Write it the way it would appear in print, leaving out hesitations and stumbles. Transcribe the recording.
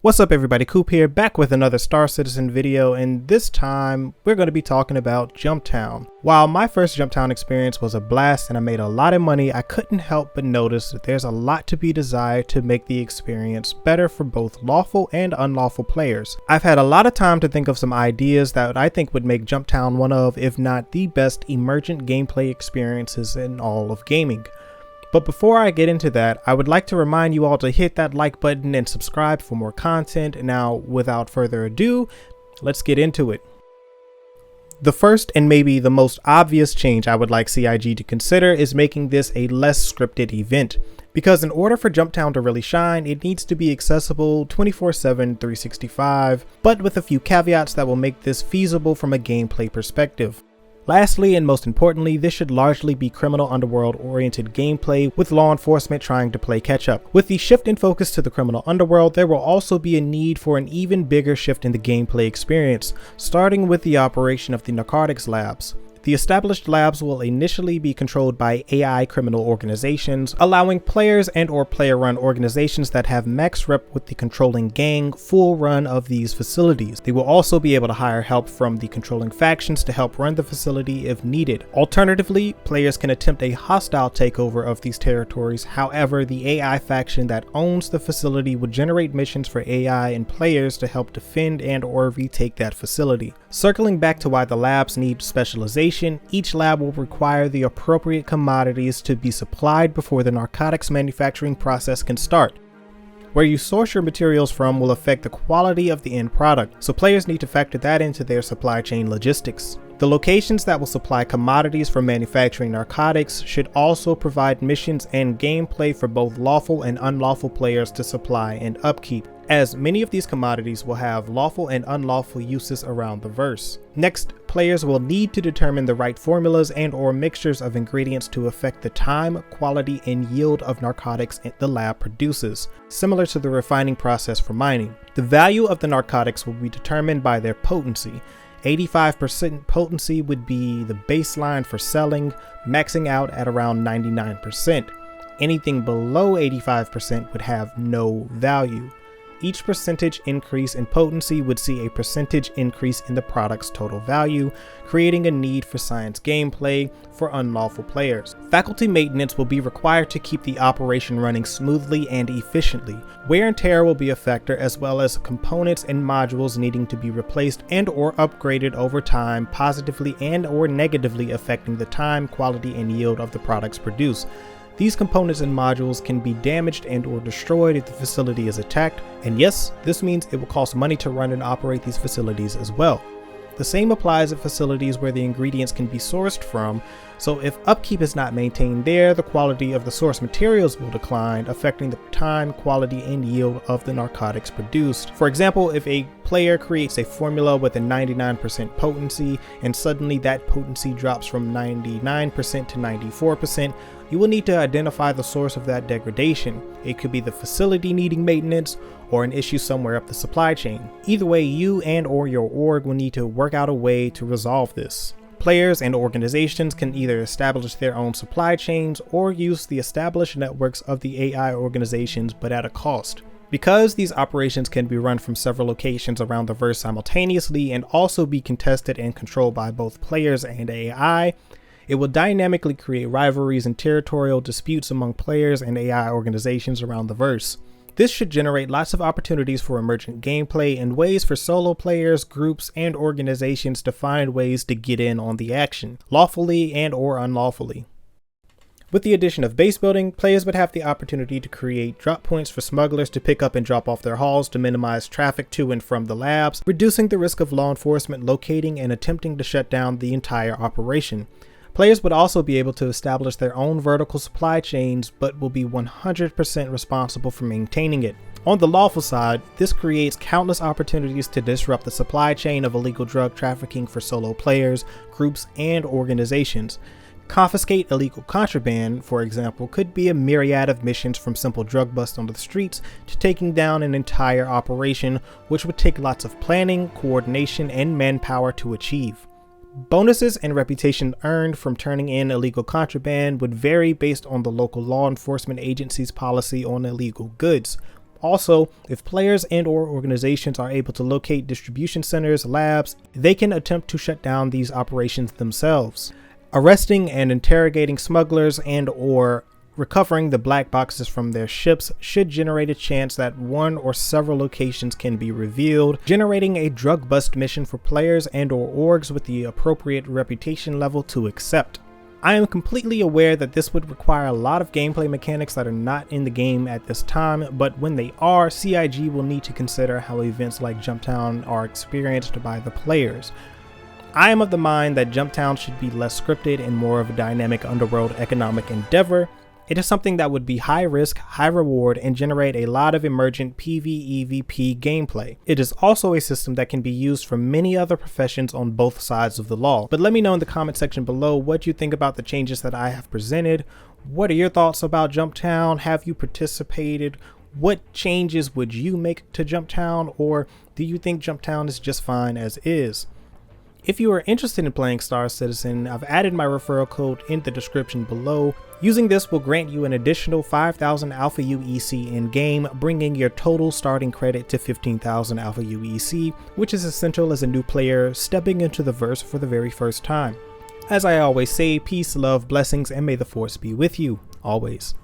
What's up everybody, Coop here, back with another StarCitizen video, and this time we're going to be talking about Jumptown. While my first Jumptown experience was a blast and I made a lot of money, I couldn't help but notice that there's a lot to be desired to make the experience better for both lawful and unlawful players. I've had a lot of time to think of some ideas that I think would make Jumptown one of, if not the best, emergent gameplay experiences in all of gaming. But before I get into that, I would like to remind you all to hit that like button and subscribe for more content. Now, without further ado, let's get into it. The first and maybe the most obvious change I would like CIG to consider is making this a less scripted event. Because in order for Jumptown to really shine, it needs to be accessible 24/7, 365, but with a few caveats that will make this feasible from a gameplay perspective. Lastly, and most importantly, this should largely be criminal underworld oriented gameplay, with law enforcement trying to play catch up. With the shift in focus to the criminal underworld, there will also be a need for an even bigger shift in the gameplay experience, starting with the operation of the narcotics labs. The established labs will initially be controlled by AI criminal organizations, allowing players and or player-run organizations that have max rep with the controlling gang full run of these facilities. They will also be able to hire help from the controlling factions to help run the facility if needed. Alternatively, players can attempt a hostile takeover of these territories. However, the AI faction that owns the facility would generate missions for AI and players to help defend and or retake that facility. Circling back to why the labs need specialization, each lab will require the appropriate commodities to be supplied before the narcotics manufacturing process can start. Where you source your materials from will affect the quality of the end product, so players need to factor that into their supply chain logistics. The locations that will supply commodities for manufacturing narcotics should also provide missions and gameplay for both lawful and unlawful players to supply and upkeep, as many of these commodities will have lawful and unlawful uses around the verse. Next, players will need to determine the right formulas and or mixtures of ingredients to affect the time, quality, and yield of narcotics the lab produces, similar to the refining process for mining. The value of the narcotics will be determined by their potency. 85% potency would be the baseline for selling, maxing out at around 99%. Anything below 85% would have no value. Each percentage increase in potency would see a percentage increase in the product's total value, creating a need for science gameplay for unlawful players. Faculty maintenance will be required to keep the operation running smoothly and efficiently. Wear and tear will be a factor, as well as components and modules needing to be replaced and or upgraded over time, positively and or negatively affecting the time, quality, and yield of the products produced. These components and modules can be damaged and or destroyed if the facility is attacked, and yes, this means it will cost money to run and operate these facilities as well. The same applies at facilities where the ingredients can be sourced from, so if upkeep is not maintained there, the quality of the source materials will decline, affecting the time, quality, and yield of the narcotics produced. For example, if a player creates a formula with a 99% potency and suddenly that potency drops from 99% to 94%, you will need to identify the source of that degradation. It could be the facility needing maintenance or an issue somewhere up the supply chain. Either way, you and or your org will need to work out a way to resolve this. Players and organizations can either establish their own supply chains or use the established networks of the AI organizations, but at a cost. Because these operations can be run from several locations around the verse simultaneously and also be contested and controlled by both players and AI, it will dynamically create rivalries and territorial disputes among players and AI organizations around the verse. This should generate lots of opportunities for emergent gameplay and ways for solo players, groups, and organizations to find ways to get in on the action, lawfully and or unlawfully. With the addition of base building, players would have the opportunity to create drop points for smugglers to pick up and drop off their hauls to minimize traffic to and from the labs, reducing the risk of law enforcement locating and attempting to shut down the entire operation. Players would also be able to establish their own vertical supply chains, but will be 100% responsible for maintaining it. On the lawful side, this creates countless opportunities to disrupt the supply chain of illegal drug trafficking for solo players, groups, and organizations. Confiscate illegal contraband, for example, could be a myriad of missions, from simple drug busts on the streets to taking down an entire operation, which would take lots of planning, coordination, and manpower to achieve. Bonuses and reputation earned from turning in illegal contraband would vary based on the local law enforcement agency's policy on illegal goods. Also, if players and or organizations are able to locate distribution centers, labs, they can attempt to shut down these operations themselves. Arresting and interrogating smugglers and or recovering the black boxes from their ships should generate a chance that one or several locations can be revealed, generating a drug bust mission for players and or orgs with the appropriate reputation level to accept. I am completely aware that this would require a lot of gameplay mechanics that are not in the game at this time, but when they are, CIG will need to consider how events like Jumptown are experienced by the players. I am of the mind that Jumptown should be less scripted and more of a dynamic underworld economic endeavor. It is something that would be high risk, high reward, and generate a lot of emergent PvEvP gameplay. It is also a system that can be used for many other professions on both sides of the law. But let me know in the comment section below what you think about the changes that I have presented. What are your thoughts about Jumptown? Have you participated? What changes would you make to Jumptown? Or do you think Jumptown is just fine as is? If you are interested in playing StarCitizen, I've added my referral code in the description below. Using this will grant you an additional 5,000 Alpha UEC in game, bringing your total starting credit to 15,000 Alpha UEC, which is essential as a new player stepping into the verse for the very first time. As I always say, peace, love, blessings, and may the force be with you, always.